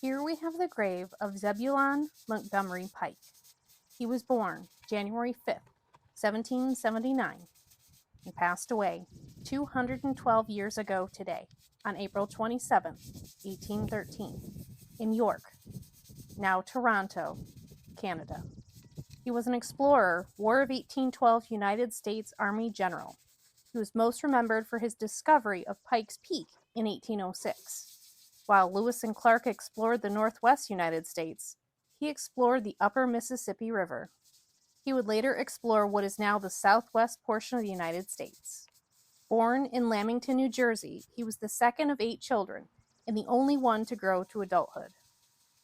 Here we have the grave of Zebulon Montgomery Pike. He was born January 5th, 1779, and passed away 212 years ago today, on April 27th, 1813, in York, now Toronto, Canada. He was an explorer, War of 1812 United States Army general. He was most remembered for his discovery of Pike's Peak in 1806. While Lewis and Clark explored the northwest United States, he explored the upper Mississippi River. He would later explore what is now the southwest portion of the United States. Born in Lamington, New Jersey, he was the second of 8 children and the only one to grow to adulthood.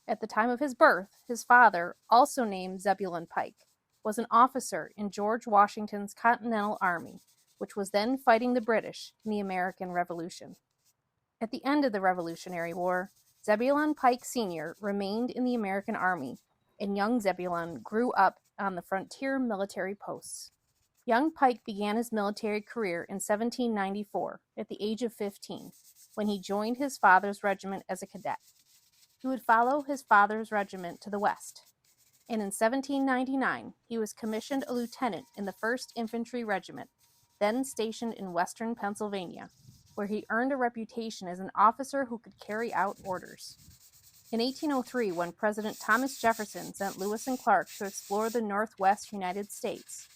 At the time of his birth, his father, also named Zebulon Pike, was an officer in George Washington's Continental Army, which was then fighting the British in the American Revolution. At the end of the Revolutionary War, Zebulon Pike Sr. remained in the American Army, and young Zebulon grew up on the frontier military posts. Young Pike began his military career in 1794 at the age of 15, when he joined his father's regiment as a cadet. He would follow his father's regiment to the west, and in 1799 he was commissioned a lieutenant in the 1st Infantry Regiment, then stationed in western Pennsylvania, where he earned a reputation as an officer who could carry out orders. In 1803, when President Thomas Jefferson sent Lewis and Clark to explore the northwest United States,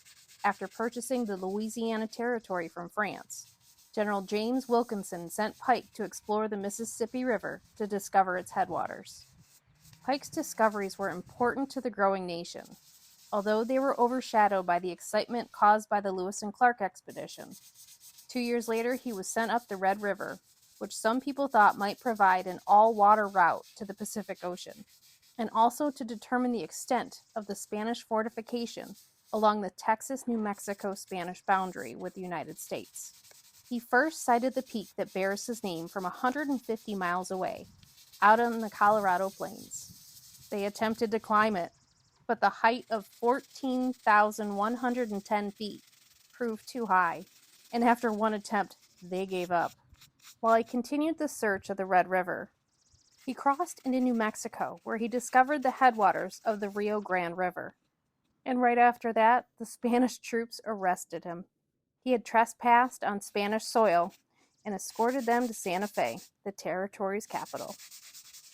after purchasing the Louisiana Territory from France, General James Wilkinson sent Pike to explore the Mississippi River to discover its headwaters. Pike's discoveries were important to the growing nation, although they were overshadowed by the excitement caused by the Lewis and Clark expedition. 2 years later, he was sent up the Red River, which some people thought might provide an all-water route to the Pacific Ocean, and also to determine the extent of the Spanish fortification along the Texas-New Mexico Spanish boundary with the United States. He first sighted the peak that bears his name from 150 miles away, out on the Colorado Plains. They attempted to climb it, but the height of 14,110 feet proved too high, and after one attempt, they gave up. While he continued the search of the Red River, he crossed into New Mexico, where he discovered the headwaters of the Rio Grande River. And right after that, the Spanish troops arrested him. He had trespassed on Spanish soil and escorted them to Santa Fe, the territory's capital.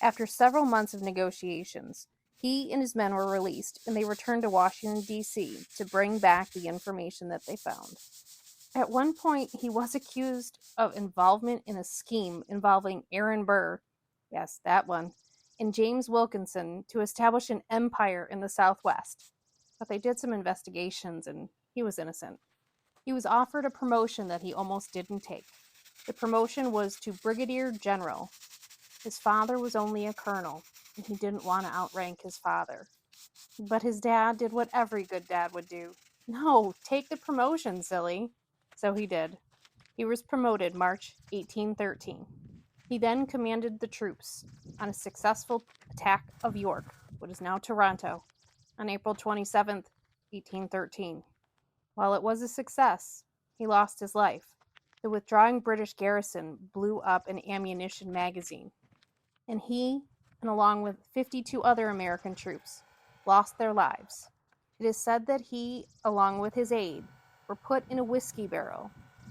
After several months of negotiations, he and his men were released, and they returned to Washington, D.C. to bring back the information that they found. At one point, he was accused of involvement in a scheme involving Aaron Burr, yes, that one, and James Wilkinson to establish an empire in the Southwest. But they did some investigations, and he was innocent. He was offered a promotion that he almost didn't take. The promotion was to brigadier general. His father was only a colonel, and he didn't want to outrank his father. But his dad did what every good dad would do. No, take the promotion, silly. So he did. He was promoted March 1813. He then commanded the troops on a successful attack of York, what is now Toronto, on April 27th, 1813. While it was a success, he lost his life. The withdrawing British garrison blew up an ammunition magazine, and he, and along with 52 other American troops, lost their lives. It is said that he, along with his aide, were put in a whiskey barrel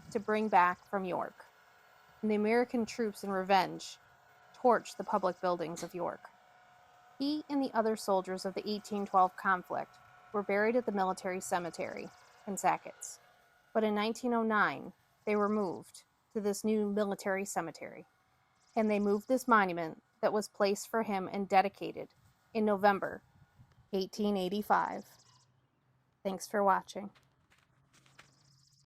to bring back from York, and the American troops, in revenge, torched the public buildings of York. He and the other soldiers of the 1812 conflict were buried at the military cemetery in Sackets, but in 1909 they were moved to this new military cemetery, and they moved this monument that was placed for him and dedicated in November 1885. Thanks for watching.